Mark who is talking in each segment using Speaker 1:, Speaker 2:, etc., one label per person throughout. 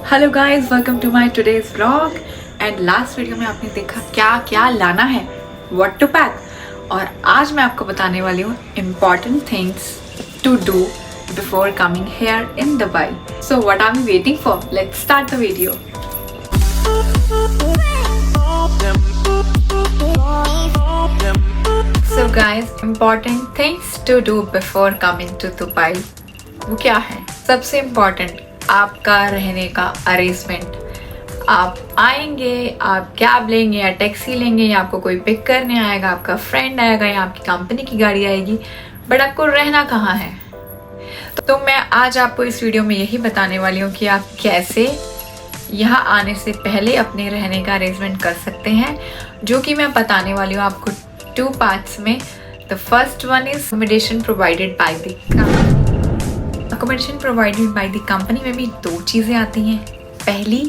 Speaker 1: Hello guys, welcome to my today's vlog. And last video में आपने देखा क्या क्या लाना है, व्हाट टू पैक, और आज मैं आपको बताने वाली हूँ important things to do before coming here in Dubai. So what are we waiting for, let's start the video. So guys, important things to do before coming to Dubai वो क्या है? सबसे इम्पॉर्टेंट आपका रहने का अरेंजमेंट। आप आएंगे, आप कैब लेंगे या टैक्सी लेंगे या आपको कोई पिक करने आएगा, आपका फ्रेंड आएगा या आपकी कंपनी की गाड़ी आएगी, बट आपको रहना कहाँ है? तो मैं आज आपको इस वीडियो में यही बताने वाली हूँ कि आप कैसे यहाँ आने से पहले अपने रहने का अरेंजमेंट कर सकते हैं, जो कि मैं बताने वाली हूँ आपको 2 पार्ट्स में। The first one is accommodation provided by the company. Accommodation provided by the company में भी 2 चीज़ें आती हैं। पहली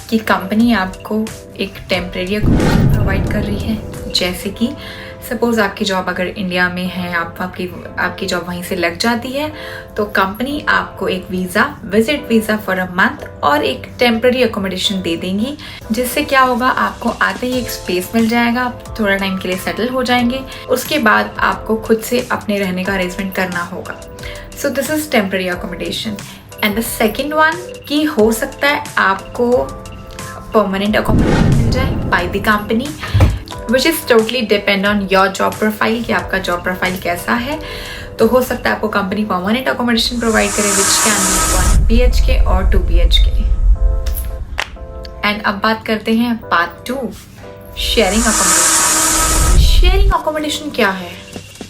Speaker 1: कि कंपनी आपको एक टेम्परेरी अकोमोडेशन प्रोवाइड कर रही है, जैसे कि सपोज़ आपकी जॉब अगर इंडिया में है, आपकी जॉब वहीं से लग जाती है, तो कंपनी आपको एक visa, visit visa for a month और एक टेम्परेरी अकोमोडेशन दे देंगी, जिससे क्या होगा, आपको आते ही एक स्पेस मिल जाएगा, आप थोड़ा टाइम के लिए सेटल हो जाएंगे। उसके बाद आपको खुद से अपने रहने का अरेंजमेंट करना होगा। So this is temporary accommodation. And the second one कि हो सकता है आपको परमानेंट अकोमोडेशन मिल जाए by the company, which is totally depend on your job profile कि आपका जॉब प्रोफाइल कैसा है। तो हो सकता है आपको कंपनी परमानेंट अकोमोडेशन प्रोवाइड करे, विच कैन बी 1 BHK और 2 BHK। एंड अब बात करते हैं part 2, sharing accommodation. Sharing accommodation क्या है?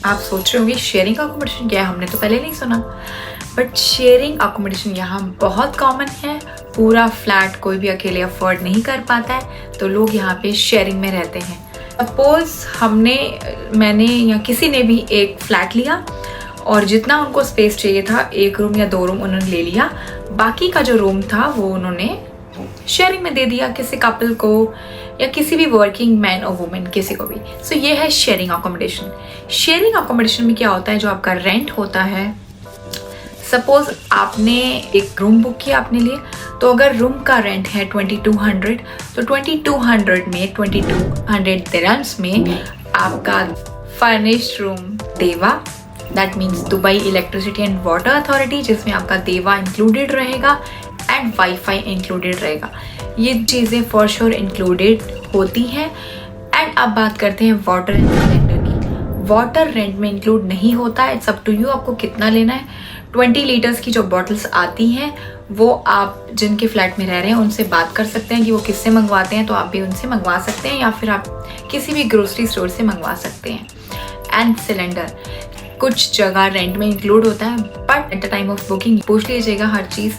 Speaker 1: आप सोच रहे होंगे शेयरिंग अकोमोडेशन क्या है, हमने तो पहले नहीं सुना। बट शेयरिंग अकोमोडेशन यहाँ बहुत कॉमन है। पूरा फ्लैट कोई भी अकेले अफोर्ड नहीं कर पाता है, तो लोग यहाँ पे शेयरिंग में रहते हैं। सपोज मैंने या किसी ने भी एक फ्लैट लिया और जितना उनको स्पेस चाहिए था, 1 रूम या 2 रूम उन्होंने ले लिया, बाकी का जो रूम था वो उन्होंने शेयरिंग में दे दिया किसी कपल को या किसी भी वर्किंग मैन और वुमेन, किसी को भी। सो ये है शेयरिंग अकोमोडेशन। शेयरिंग अकोमोडेशन में क्या होता है, जो आपका रेंट होता है, सपोज आपने एक रूम बुक किया अपने लिए, तो अगर रूम का रेंट है 2200, तो 2200 में 2200 दिरहम्स में आपका फर्निश्ड रूम देवा, that means Dubai electricity and water authority, जिसमें आपका देवा इंक्लूडेड रहेगा एंड वाईफाई इंक्लूडेड रहेगा। ये चीज़ें फॉर श्योर इंक्लूडेड होती हैं। एंड अब बात करते हैं वाटर एंड सिलेंडर की। वाटर रेंट में इंक्लूड नहीं होता है, इट्स अप टू यू आपको कितना लेना है। 20 लीटर्स की जो बॉटल्स आती हैं, वो आप जिनके फ्लैट में रह रहे हैं उनसे बात कर सकते हैं कि वो किससे मंगवाते हैं, तो आप भी उनसे मंगवा सकते हैं या फिर आप किसी भी ग्रोसरी स्टोर से मंगवा सकते हैं। एंड सिलेंडर कुछ जगह रेंट में इंक्लूड होता है, but at the time of booking पूछ लीजिएगा हर चीज़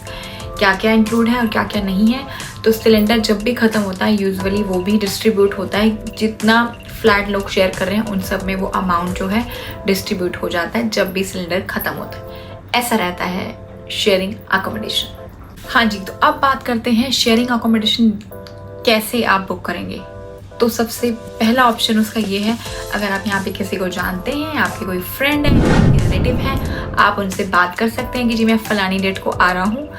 Speaker 1: क्या क्या इंक्लूड है और क्या क्या नहीं है। तो सिलेंडर जब भी ख़त्म होता है, यूजुअली वो भी डिस्ट्रीब्यूट होता है, जितना फ्लैट लोग शेयर कर रहे हैं उन सब में वो अमाउंट जो है डिस्ट्रीब्यूट हो जाता है जब भी सिलेंडर ख़त्म होता है। ऐसा रहता है शेयरिंग अकोमोडेशन। हाँ जी, तो अब बात करते हैं शेयरिंग अकोमोडेशन कैसे आप बुक करेंगे। तो सबसे पहला ऑप्शन उसका ये है, अगर आप यहाँ पे किसी को जानते हैं, आपके कोई फ्रेंड है, आपके रिलेटिव है, आप उनसे बात कर सकते हैं कि जी मैं फलानी डेट को आ रहा हूँ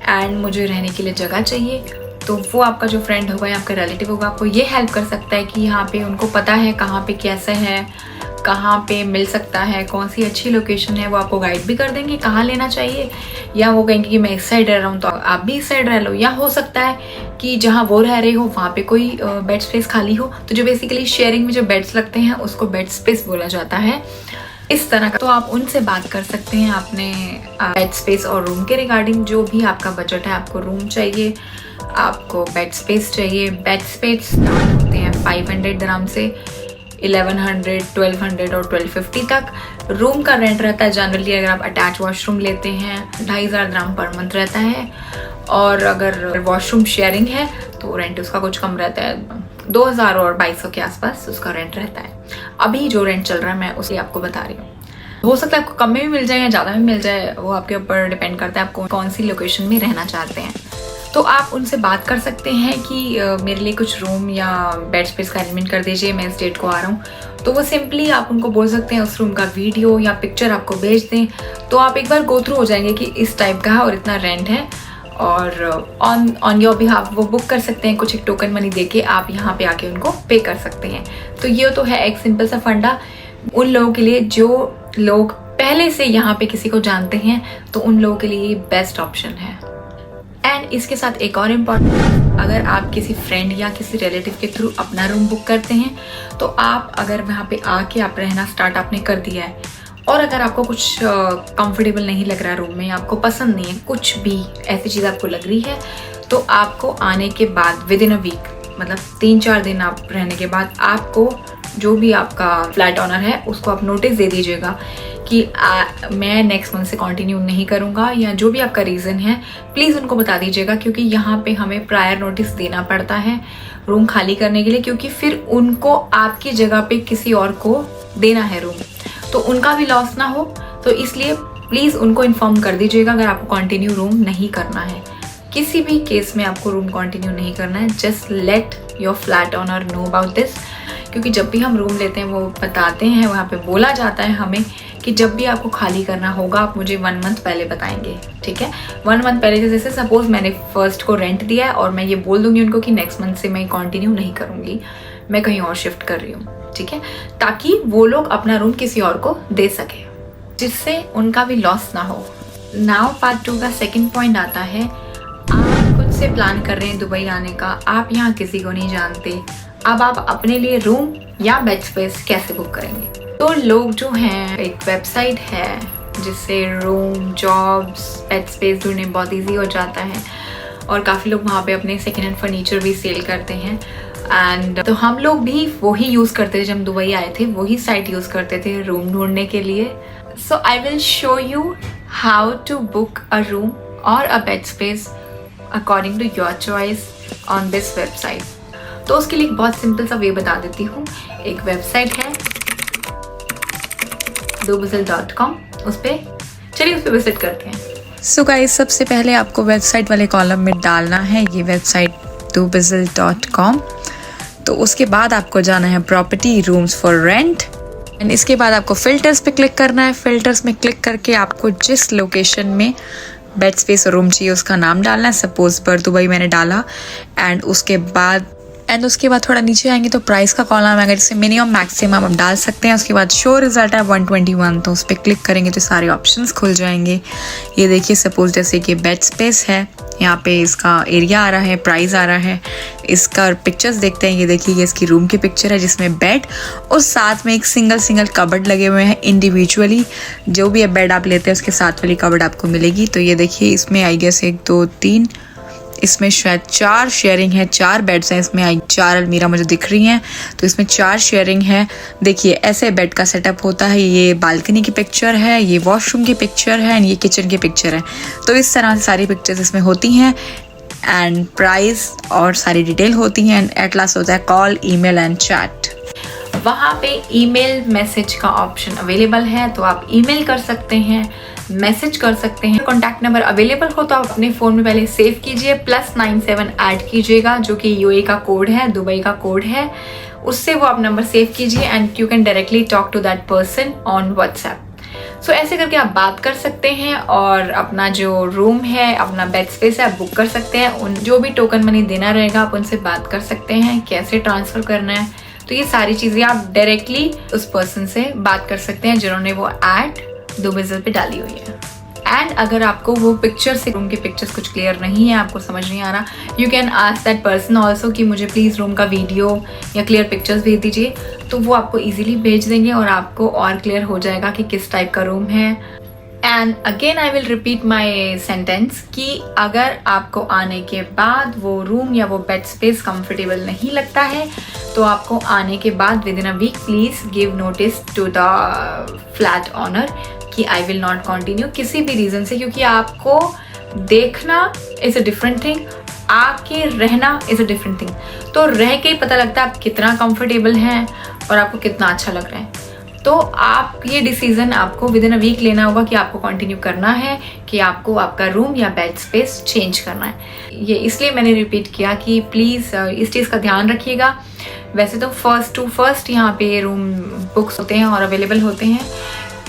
Speaker 1: एंड मुझे रहने के लिए जगह चाहिए। तो वो आपका जो फ्रेंड होगा या आपका रिलेटिव होगा, आपको ये हेल्प कर सकता है कि यहाँ पे उनको पता है कहाँ पे कैसा है, कहाँ पे मिल सकता है, कौन सी अच्छी लोकेशन है, वो आपको गाइड भी कर देंगे कहाँ लेना चाहिए। या वो कहेंगे कि मैं इस साइड रह रहा हूँ तो आप भी इस साइड रह लो, या हो सकता है कि जहाँ वो रह रहे हो वहाँ पे कोई बेड स्पेस खाली हो। तो जो बेसिकली शेयरिंग में जो बेड्स लगते हैं उसको बेड स्पेस बोला जाता है, इस तरह का। तो आप उनसे बात कर सकते हैं अपने बेड स्पेस और रूम के रिगार्डिंग, जो भी आपका बजट है। आपको रूम चाहिए, आपको बेड स्पेस चाहिए। बेड स्पेस स्टार्ट होते हैं 500 दिरहम से 1100, 1200 और 1250 तक। रूम का रेंट रहता है जनरली, अगर आप अटैच वॉशरूम लेते हैं, 2500 दिरहम पर मंथ रहता है। और अगर वॉशरूम शेयरिंग है तो रेंट उसका कुछ कम रहता है, 2000 और 2200 के आसपास उसका रेंट रहता है। अभी जो रेंट चल रहा है मैं उसे आपको बता रही हूँ। हो सकता है आपको कम में भी मिल जाए या ज़्यादा में मिल जाए, वो आपके ऊपर डिपेंड करता है आपको कौन सी लोकेशन में रहना चाहते हैं। तो आप उनसे बात कर सकते हैं कि मेरे लिए कुछ रूम या बेड स्पेस का अरेंजमेंट कर दीजिए, मैं इस डेट को आ रहा हूँ। तो वो सिंपली आप उनको बोल सकते हैं उस रूम का वीडियो या पिक्चर आपको भेज दें, तो आप एक बार गो थ्रू हो जाएंगे कि इस टाइप का है और इतना रेंट है और ऑन योर बिहाफ वो बुक कर सकते हैं। कुछ एक टोकन मनी देके आप यहाँ पे आके उनको पे कर सकते हैं। तो ये तो है एक सिंपल सा फंडा उन लोगों के लिए जो लोग पहले से यहाँ पे किसी को जानते हैं, तो उन लोगों के लिए बेस्ट ऑप्शन है। एंड इसके साथ एक और इम्पॉर्टेंट, अगर आप किसी फ्रेंड या किसी रिलेटिव के थ्रू अपना रूम बुक करते हैं, तो आप अगर वहाँ पे आके आप रहना स्टार्ट आपने कर दिया है, और अगर आपको कुछ कंफर्टेबल नहीं लग रहा है रूम में, आपको पसंद नहीं है, कुछ भी ऐसी चीज़ आपको लग रही है, तो आपको आने के बाद विद इन अ वीक, मतलब 3-4 दिन आप रहने के बाद, आपको जो भी आपका फ्लैट ऑनर है उसको आप नोटिस दे दीजिएगा कि मैं नेक्स्ट मंथ से कंटिन्यू नहीं करूँगा, या जो भी आपका रीज़न है प्लीज़ उनको बता दीजिएगा। क्योंकि यहाँ पे हमें प्रायर नोटिस देना पड़ता है रूम खाली करने के लिए, क्योंकि फिर उनको आपकी जगह पे किसी और को देना है रूम, तो उनका भी लॉस ना हो। तो इसलिए प्लीज़ उनको इन्फॉर्म कर दीजिएगा अगर आपको कंटिन्यू रूम नहीं करना है। किसी भी केस में आपको रूम कंटिन्यू नहीं करना है, just let your flat owner know about this. क्योंकि जब भी हम रूम लेते हैं वो बताते हैं, वहाँ पे बोला जाता है हमें कि जब भी आपको खाली करना होगा आप मुझे 1 मंथ पहले बताएंगे, ठीक है। 1 मंथ पहले, जैसे सपोज मैंने फर्स्ट को रेंट दिया है और मैं ये बोल दूंगी उनको कि नेक्स्ट मंथ से मैं कंटिन्यू नहीं करूँगी, मैं कहीं और शिफ्ट कर रही हूँ, ठीक है, ताकि वो लोग अपना रूम किसी और को दे सके, जिससे उनका भी लॉस ना हो। नाउ पार्ट 2 का सेकेंड पॉइंट आता है, आप खुद से प्लान कर रहे हैं दुबई आने का, आप यहाँ किसी को नहीं जानते, अब आप अपने लिए रूम या बेड स्पेस कैसे बुक करेंगे? तो लोग जो हैं, एक वेबसाइट है जिससे रूम, जॉब्स, बेड स्पेस ढूंढने बहुत इजी हो जाता है, और काफ़ी लोग वहाँ पे अपने सेकेंड हैंड फर्नीचर भी सेल करते हैं। एंड तो हम लोग भी वही यूज़ करते थे जब दुबई आए थे, वही साइट यूज़ करते थे रूम ढूंढने के लिए। So I will show you how to book a room और a bed space according to your choice on this website. तो उसके लिए एक बहुत सिंपल सा वे बता देती हूँ। एक वेबसाइट है dubizzle.com, उस पर विजिट करते हैं।
Speaker 2: सो गाइस, सबसे पहले आपको वेबसाइट वाले कॉलम में डालना है ये वेबसाइट dubizzle.com। तो उसके बाद आपको जाना है property rooms for rent, and इसके बाद आपको फिल्टर्स पे क्लिक करना है। फिल्टर्स में क्लिक करके आपको जिस लोकेशन में बेड स्पेस और रूम चाहिए उसका नाम डालना है। सपोज पर दुबई मैंने डाला, एंड उसके बाद थोड़ा नीचे आएंगे तो प्राइस का कॉलम है, जिससे मिनिमम मैक्सिमम आप डाल सकते हैं। उसके बाद शो रिजल्ट है 121, तो उस पर क्लिक करेंगे तो सारे ऑप्शंस खुल जाएंगे। ये देखिए, सपोज जैसे कि बेड स्पेस है, यहाँ पे इसका एरिया आ रहा है, प्राइस आ रहा है, इसका पिक्चर्स देखते हैं। ये देखिए, ये इसकी रूम की पिक्चर है जिसमें बेड और साथ में एक सिंगल कबर्ड लगे हुए हैं इंडिविजुअली। जो भी बेड आप लेते हैं उसके साथ वाली कबर्ड आपको मिलेगी। तो ये देखिए, इसमें आई गेस 1 2 3, इसमें शायद 4 शेयरिंग है, 4 बेड्स हैं इसमें, 4 अलमीरा मुझे दिख रही हैं, तो इसमें 4 शेयरिंग है। देखिए, ऐसे बेड का सेटअप होता है। ये बालकनी की पिक्चर है, ये वॉशरूम की पिक्चर है, एंड ये किचन की पिक्चर है। तो इस तरह से सारी पिक्चर्स इसमें होती हैं, एंड प्राइस और सारी डिटेल होती हैं। एंड एट लास्ट होता है कॉल, ईमेल एंड चैट।
Speaker 1: वहाँ पे ईमेल मैसेज का ऑप्शन अवेलेबल है, तो आप ईमेल कर सकते हैं, मैसेज कर सकते हैं। कॉन्टैक्ट नंबर अवेलेबल हो तो आप अपने फ़ोन में पहले सेव कीजिए, +97 ऐड कीजिएगा, जो कि यूए का कोड है, दुबई का कोड है, उससे वो आप नंबर सेव कीजिए, and you can directly talk to that person on WhatsApp. So ऐसे करके आप बात कर सकते हैं और अपना जो रूम है, अपना बेड स्पेस है, आप बुक कर सकते हैं। उन जो भी टोकन मनी देना रहेगा आप उनसे बात कर सकते हैं, कैसे ट्रांसफ़र करना है। तो ये सारी चीज़ें आप डायरेक्टली उस पर्सन से बात कर सकते हैं जिन्होंने वो ऐड दुबिज़ल पे डाली हुई है। एंड अगर आपको वो पिक्चर से रूम के पिक्चर्स कुछ क्लियर नहीं है, आपको समझ नहीं आ रहा, you can ask that person also कि मुझे प्लीज़ रूम का वीडियो या क्लियर पिक्चर्स भेज दीजिए, तो वो आपको इजीली भेज देंगे और आपको और क्लियर हो जाएगा कि किस टाइप का रूम है। And again I will repeat my sentence कि अगर आपको आने के बाद वो रूम या वो बेड स्पेस कंफर्टेबल नहीं लगता है, तो आपको आने के बाद within a week please give notice to the flat owner कि आई विल नॉट कंटिन्यू, किसी भी रीज़न से। क्योंकि आपको देखना इज़ अ डिफरेंट थिंग, आके रहना इज़ अ डिफरेंट थिंग। तो रह के ही पता लगता है आप कितना कंफर्टेबल हैं और आपको कितना अच्छा लग रहा है। तो आप ये डिसीज़न आपको विद इन अ वीक लेना होगा कि आपको कंटिन्यू करना है कि आपको आपका रूम या बेड स्पेस चेंज करना है। ये इसलिए मैंने रिपीट किया कि प्लीज़ इस चीज़ का ध्यान रखिएगा। वैसे तो फर्स्ट टू फर्स्ट यहाँ पे रूम बुक्स होते हैं और अवेलेबल होते हैं।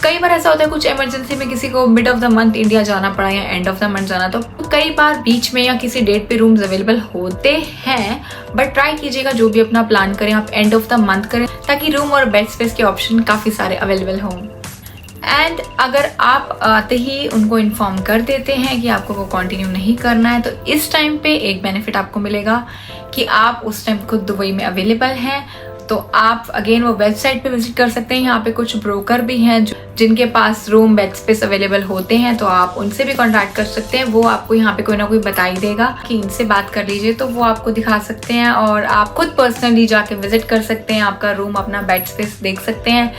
Speaker 1: कई बार ऐसा होता है कुछ इमरजेंसी में किसी को mid of the month India जाना पड़ा या एंड ऑफ द मंथ जाना, तो कई बार बीच में या किसी डेट पे रूम्स अवेलेबल होते हैं, बट ट्राई कीजिएगा जो भी अपना प्लान करें आप एंड ऑफ द मंथ करें, ताकि रूम और बेड स्पेस के ऑप्शन काफ़ी सारे अवेलेबल हों। एंड अगर आप आते ही उनको इन्फॉर्म कर देते हैं कि आपको वो कंटिन्यू नहीं करना है, तो इस टाइम पे एक बेनिफिट आपको मिलेगा कि आप उस टाइम खुद दुबई में अवेलेबल हैं, तो आप अगेन वो वेबसाइट पे विजिट कर सकते हैं। यहाँ पे कुछ ब्रोकर भी हैं जिनके पास रूम बेड स्पेस अवेलेबल होते हैं, तो आप उनसे भी कॉन्टैक्ट कर सकते हैं। वो आपको यहाँ पे कोई ना कोई बता ही देगा कि इनसे बात कर लीजिए, तो वो आपको दिखा सकते हैं और आप खुद पर्सनली जाके विजिट कर सकते हैं, आपका रूम अपना बेड स्पेस देख सकते हैं,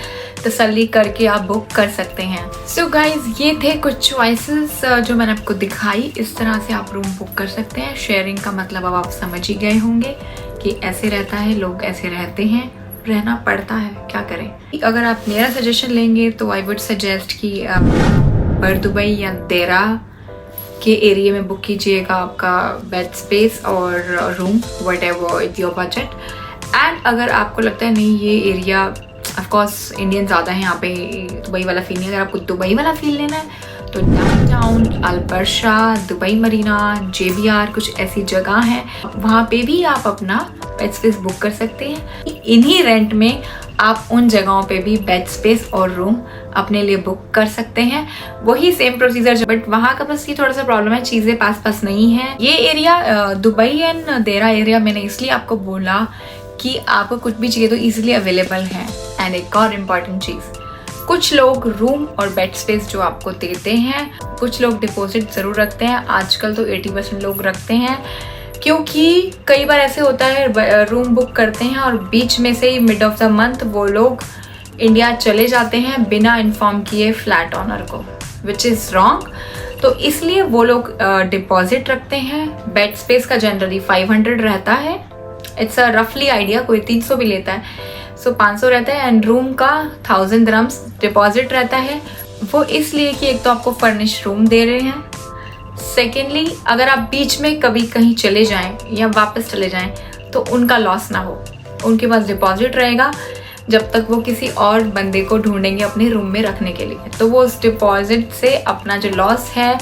Speaker 1: तसल्ली करके आप बुक कर सकते हैं। सो गाइज, ये थे कुछ चॉइसेस जो मैंने आपको दिखाई। इस तरह से आप रूम बुक कर सकते हैं। शेयरिंग का मतलब अब आप समझ ही गए होंगे कि ऐसे रहता है, लोग ऐसे रहते हैं, रहना पड़ता है, क्या करें। अगर आप मेरा सजेशन लेंगे तो आई वुड सजेस्ट कि आप बर दुबई या देरा के एरिया में बुक कीजिएगा आपका बेड स्पेस और room, what ever with your budget. And अगर आपको लगता है नहीं ये एरिया, ऑफ कोर्स इंडियन ज़्यादा है यहाँ पे, दुबई वाला फील नहीं, अगर आपको दुबई वाला फील लेना है तो डाउनटाउन, अल-बरशा, दुबई मरीना, JBR, कुछ ऐसी जगह हैं, वहाँ पे भी आप अपना बेड स्पेस बुक कर सकते हैं। इन्हीं रेंट में आप उन जगहों पे भी बेड स्पेस और रूम अपने लिए बुक कर सकते हैं। वही सेम प्रोसीजर, बट वहाँ का बस ये थोड़ा सा प्रॉब्लम है, चीज़ें पास नहीं है। ये एरिया दुबई एंड देरा एरिया मैंने इसलिए आपको बोला कि आपको कुछ भी चाहिए तो ईजिली अवेलेबल है। एंड एक और इम्पॉर्टेंट चीज़, कुछ लोग रूम और बेड स्पेस जो आपको देते हैं, कुछ लोग डिपॉजिट ज़रूर रखते हैं। आजकल तो 80% लोग रखते हैं, क्योंकि कई बार ऐसे होता है रूम बुक करते हैं और बीच में से ही मिड ऑफ द मंथ वो लोग इंडिया चले जाते हैं बिना इन्फॉर्म किए फ्लैट ऑनर को, विच इज़ रॉन्ग। तो इसलिए वो लोग डिपॉजिट रखते हैं। बेड स्पेस का जनरली 500 रहता है, इट्स अ रफली आइडिया, कोई 300 भी लेता है, सो 500 रहता है। एंड रूम का 1000 दिरहम्स डिपॉजिट रहता है। वो इसलिए कि एक तो आपको फर्निश रूम दे रहे हैं, सेकेंडली अगर आप बीच में कभी कहीं चले जाएं या वापस चले जाएं तो उनका लॉस ना हो, उनके पास डिपॉजिट रहेगा जब तक वो किसी और बंदे को ढूंढेंगे अपने रूम में रखने के लिए, तो वो उस डिपॉजिट से अपना जो लॉस है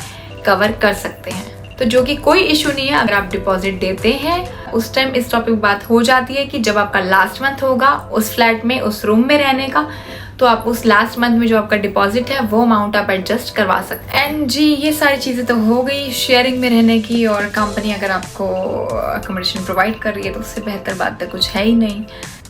Speaker 1: कवर कर सकते हैं। तो जो कि कोई इशू नहीं है अगर आप डिपॉजिट देते हैं। उस टाइम इस टॉपिक पे बात हो जाती है कि जब आपका लास्ट मंथ होगा उस फ्लैट में, उस रूम में रहने का, तो आप उस लास्ट मंथ में जो आपका डिपॉजिट है वो अमाउंट आप एडजस्ट करवा सकते हैं। एंड जी, ये सारी चीज़ें तो हो गई शेयरिंग में रहने की, और कंपनी अगर आपको अकोमोडेशन प्रोवाइड कर रही है तो उससे बेहतर बात तो कुछ है ही नहीं।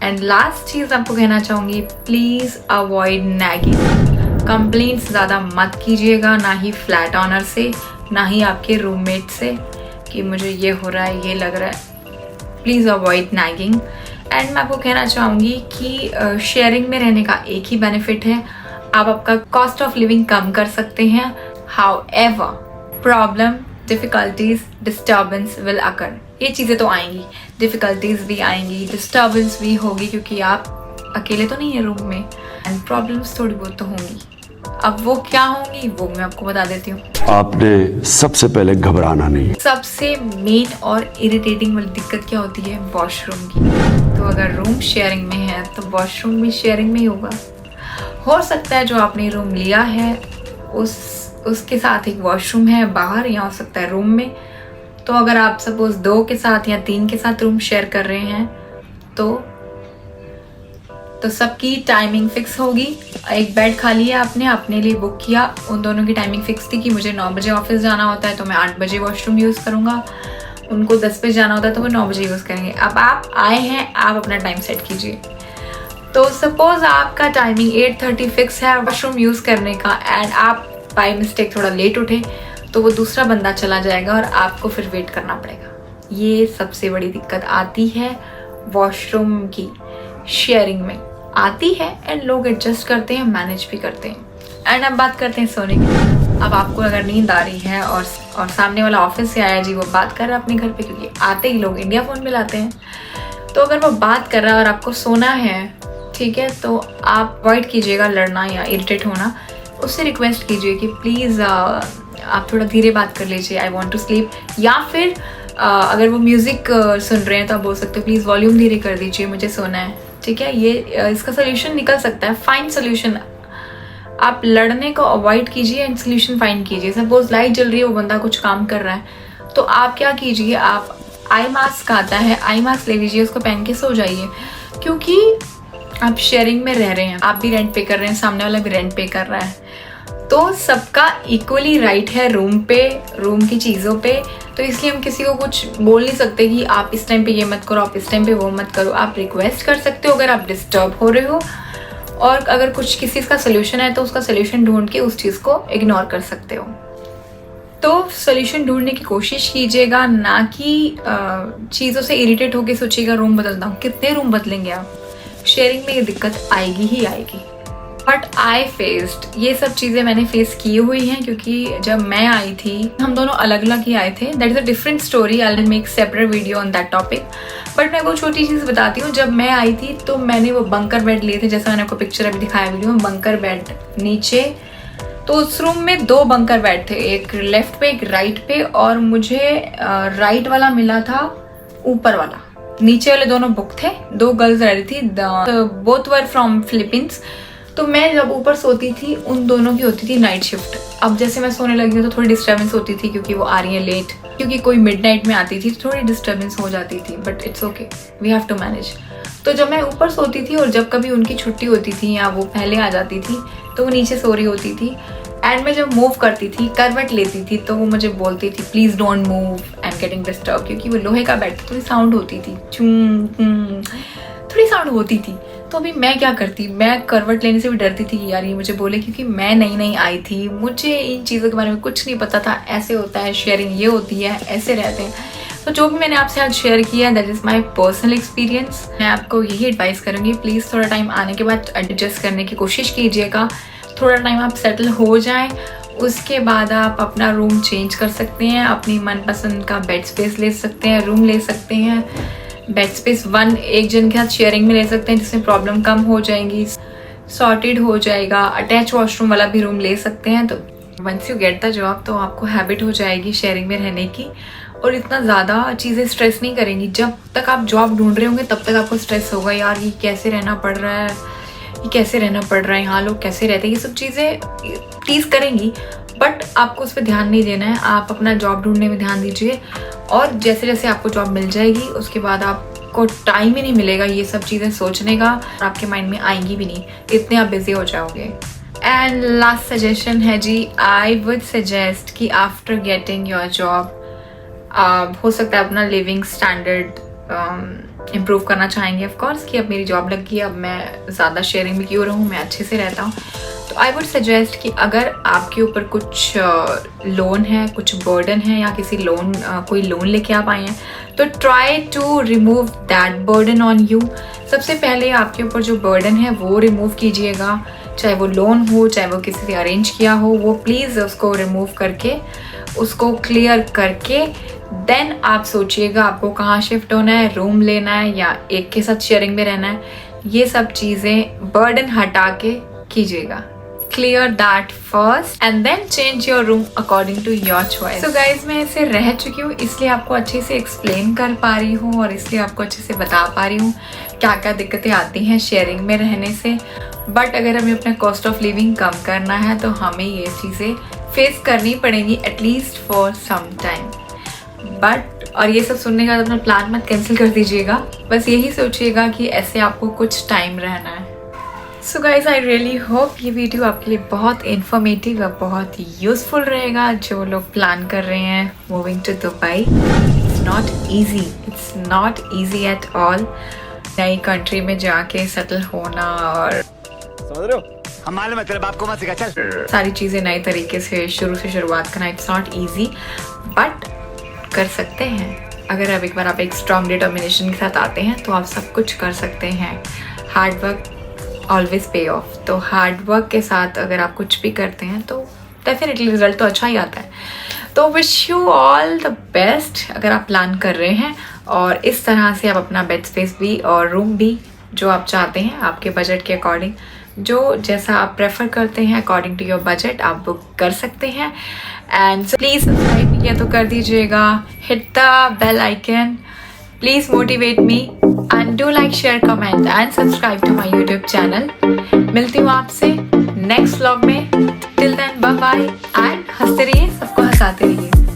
Speaker 1: एंड लास्ट चीज़ आपको कहना चाहूँगी, प्लीज़ अवॉइड नैगिंग। कंप्लेंट्स ज़्यादा मत कीजिएगा, ना ही फ्लैट ऑनर से, ना ही आपके रूममेट से कि मुझे ये हो रहा है, ये लग रहा है। Please avoid nagging. एंड मैं आपको कहना चाहूँगी कि शेयरिंग में रहने का एक ही बेनिफिट है, आप आपका कॉस्ट ऑफ लिविंग कम कर सकते हैं। However problem, difficulties, disturbance will occur. ये चीज़ें तो आएंगी, डिफ़िकल्टीज भी आएंगी, डिस्टर्बेंस भी होगी, क्योंकि आप अकेले तो नहीं है रूम में। एंड प्रॉब्लम्स थोड़ी बहुत तो होंगी। अब वो क्या होंगी वो मैं आपको बता देती हूँ।
Speaker 3: आपने सबसे पहले घबराना नहीं।
Speaker 1: सबसे मेन और इरिटेटिंग वाली दिक्कत क्या होती है, वॉशरूम की। तो अगर रूम शेयरिंग में है तो वॉशरूम भी शेयरिंग में ही होगा। हो सकता है जो आपने रूम लिया है उसके साथ एक वॉशरूम है बाहर, या हो सकता है रूम में। तो अगर आप सपोज 2 के साथ या 3 के साथ रूम शेयर कर रहे हैं तो सबकी टाइमिंग फिक्स होगी। एक बेड खाली है, आपने अपने लिए बुक किया, उन दोनों की टाइमिंग फिक्स थी कि मुझे 9 बजे ऑफिस जाना होता है तो मैं 8 बजे वॉशरूम यूज़ करूँगा, उनको 10 बजे जाना होता है तो वो 9 बजे यूज़ करेंगे। अब आप आए हैं, आप अपना टाइम सेट कीजिए। तो सपोज आपका टाइमिंग 8:30 फिक्स है वॉशरूम यूज़ करने का, एंड आप बाय मिस्टेक थोड़ा लेट उठे तो वो दूसरा बंदा चला जाएगा और आपको फिर वेट करना पड़ेगा। ये सबसे बड़ी दिक्कत आती है वॉशरूम की, शेयरिंग में आती है। एंड लोग एडजस्ट करते हैं, मैनेज भी करते हैं। एंड अब बात करते हैं सोने की। अब आपको अगर नींद आ रही है और सामने वाला ऑफिस से आया जी, वो बात कर रहा है अपने घर पे, क्योंकि आते ही लोग इंडिया फ़ोन मिलाते हैं, तो अगर वो बात कर रहा है और आपको सोना है, ठीक है, तो आप अवॉइड कीजिएगा लड़ना या इरिटेट होना। उससे रिक्वेस्ट कीजिए कि प्लीज़ आप थोड़ा धीरे बात कर लीजिए, आई वॉन्ट टू स्लीप। या फिर अगर वो म्यूज़िक सुन रहे हैं तो आप बोल सकते हो प्लीज़ वॉल्यूम धीरे कर दीजिए, मुझे सोना है। ठीक है, ये इसका सोल्यूशन निकल सकता है, फाइन सोल्यूशन आप लड़ने को अवॉइड कीजिए एंड सोल्यूशन फाइंड कीजिए। सपोज लाइट जल रही है, वो बंदा कुछ काम कर रहा है, तो आप क्या कीजिए, आप आई मास्क आता है, आई मास्क ले लीजिए, उसको पहन के सो जाइए। क्योंकि आप शेयरिंग में रह रहे हैं, आप भी रेंट पे कर रहे हैं, सामने वाला भी रेंट पे कर रहा है, तो सबका इक्वली राइट है रूम पे, रूम की चीज़ों पे। तो इसलिए हम किसी को कुछ बोल नहीं सकते कि आप इस टाइम पे ये मत करो, आप इस टाइम पे वो मत करो। आप रिक्वेस्ट कर सकते हो अगर आप डिस्टर्ब हो रहे हो, और अगर कुछ किसी चीज़ का सोल्यूशन है तो उसका सोल्यूशन ढूंढ के उस चीज़ को इग्नोर कर सकते हो। तो सोल्यूशन ढूंढने की कोशिश कीजिएगा, ना कि चीज़ों से इरिटेट होकर सोचिएगा रूम बदलता हूँ। कितने रूम बदलेंगे आप? शेयरिंग में ये दिक्कत आएगी ही आएगी। बट आई फेस्ड, ये सब चीज़ें मैंने फेस की हुई हैं, क्योंकि जब मैं आई थी, हम दोनों अलग अलग ही आए थे। That is a different story, I will make separate video on that topic. But मैं वो छोटी चीज़ बताती हूँ। जब मैं आई थी तो मैंने वो बंकर बेड लिए थे, जैसा मैंने आपको पिक्चर अभी दिखाया वीडियो में, बंकर बेड नीचे। तो उस रूम में 2 बंकर बेड थे, एक लेफ्ट पे एक राइट पे, और मुझे राइट वाला मिला था ऊपर वाला। नीचे वाले दोनों बुक थे, 2 गर्ल्स रह रही थी, बोथ वर फ्रॉम फिलीपींस। तो मैं जब ऊपर सोती थी, उन दोनों की होती थी नाइट शिफ्ट। अब जैसे मैं सोने लगी तो थोड़ी डिस्टर्बेंस होती थी, क्योंकि वो आ रही है लेट, क्योंकि कोई मिडनाइट में आती थी तो थोड़ी डिस्टर्बेंस हो जाती थी। But it's okay, we have to manage. तो जब मैं ऊपर सोती थी और जब कभी उनकी छुट्टी होती थी या वो पहले आ जाती थी, तो वो नीचे सो रही होती थी। एंड मैं जब मूव करती थी, करवट लेती थी, तो वो मुझे बोलती थी please don't move, I am getting disturb. क्योंकि वो लोहे का बेड, थोड़ी साउंड होती थी, थोड़ी साउंड होती थी। तो अभी मैं क्या करती, मैं करवट लेने से भी डरती थी कि यार ये मुझे बोले, क्योंकि मैं नई नई आई थी, मुझे इन चीज़ों के बारे में कुछ नहीं पता था। ऐसे होता है शेयरिंग, ये होती है, ऐसे रहते हैं। तो जो भी मैंने आपसे आज शेयर किया, that is my personal experience. मैं आपको यही एडवाइस करूँगी, प्लीज़ थोड़ा टाइम आने के बाद एडजस्ट करने की कोशिश कीजिएगा। थोड़ा टाइम आप सेटल हो जाएं, उसके बाद आप अपना रूम चेंज कर सकते हैं, अपनी मनपसंद का बेड स्पेस ले सकते हैं, रूम ले सकते हैं। बेड स्पेस 1 एक जन के साथ शेयरिंग में ले सकते हैं, जिसमें प्रॉब्लम कम हो जाएंगी, सॉर्टेड हो जाएगा। अटैच वॉशरूम वाला भी रूम ले सकते हैं। तो once you get the job, तो आपको हैबिट हो जाएगी शेयरिंग में रहने की, और इतना ज़्यादा चीज़ें स्ट्रेस नहीं करेंगी। जब तक आप जॉब ढूंढ रहे होंगे तब तक आपको स्ट्रेस होगा, यार ये कैसे रहना पड़ रहा है, ये कैसे रहना पड़ रहा है, यहाँ लोग कैसे रहते हैं, ये सब चीज़ें टीज़ करेंगी। बट आपको उस पर ध्यान नहीं देना है, आप अपना जॉब ढूंढने में ध्यान दीजिए। और जैसे जैसे आपको जॉब मिल जाएगी, उसके बाद आपको टाइम ही नहीं मिलेगा ये सब चीज़ें सोचने का, और आपके माइंड में आएंगी भी नहीं, इतने आप बिजी हो जाओगे। एंड लास्ट सजेशन है जी, आई वुड सजेस्ट कि आफ्टर गेटिंग योर जॉब, हो सकता है अपना लिविंग स्टैंडर्ड इम्प्रूव करना चाहेंगे ऑफ कोर्स, कि अब मेरी जॉब लग गई, अब मैं ज़्यादा शेयरिंग में क्यों रहूँ, मैं अच्छे से रहता हूँ। तो आई वुड सजेस्ट कि अगर आपके ऊपर कुछ लोन है, कुछ बर्डन है, या किसी कोई लोन लेके आप आए हैं, तो try to remove that burden on you. सबसे पहले आपके ऊपर जो बर्डन है वो रिमूव कीजिएगा, चाहे वो लोन हो, चाहे वो किसी से अरेंज किया हो, वो प्लीज़ उसको रिमूव करके, उसको क्लियर करके देन आप सोचिएगा आपको कहाँ शिफ्ट होना है, रूम लेना है या एक के साथ शेयरिंग में रहना है। ये सब चीज़ें बर्डन हटा के कीजिएगा। Clear that first and then change your room according to your choice. So guys, मैं इसे रह चुकी हूँ, इसलिए आपको अच्छे से एक्सप्लेन कर पा रही हूँ, और इसलिए आपको अच्छे से बता पा रही हूँ क्या क्या दिक्कतें आती हैं शेयरिंग में रहने से। बट अगर हमें अपना कॉस्ट ऑफ लिविंग कम करना है, तो हमें ये चीज़ें फेस करनी पड़ेंगी, at least for some time. But और ये सब सुनने के बाद अपना प्लान मत कैंसिल कर दीजिएगा, बस यही सोचिएगा कि ऐसे आपको कुछ टाइम रहना है। So guys, I really hope ये वीडियो आपके लिए बहुत इन्फॉर्मेटिव और बहुत यूज़फुल रहेगा, जो लोग प्लान कर रहे हैं moving to Dubai. It's not easy at all नई कंट्री में जाके सेटल होना, और
Speaker 4: समझ रहे हो, हम मालूम है तेरे बाप को मत सिखा, चल।
Speaker 1: सारी चीज़ें नए तरीके से शुरुआत करना, इट्स नॉट ईजी, बट कर सकते हैं। अगर अब एक बार आप एक स्ट्रॉन्ग डिटर्मिनेशन के साथ आते हैं, तो आप सब कुछ कर सकते हैं। हार्ड वर्क ऑलवेज पे ऑफ। तो हार्ड वर्क के साथ अगर आप कुछ भी करते हैं, तो डेफिनेटली रिजल्ट तो अच्छा ही आता है। तो wish you all the best अगर आप प्लान कर रहे हैं, और इस तरह से आप अपना बेड स्पेस भी और रूम भी जो आप चाहते हैं आपके बजट के अकॉर्डिंग, जो जैसा आप प्रेफर करते हैं अकॉर्डिंग टू योर बजट, आप बुक कर सकते हैं। एंड प्लीज़ सब्सक्राइब किया तो कर दीजिएगा, hit the bell icon, please motivate me, and do like, share, comment and subscribe to my YouTube channel. मिलती हूँ आपसे नेक्स्ट व्लॉग में। Till then bye bye and हंसते रहिए, सबको हंसाते रहिए।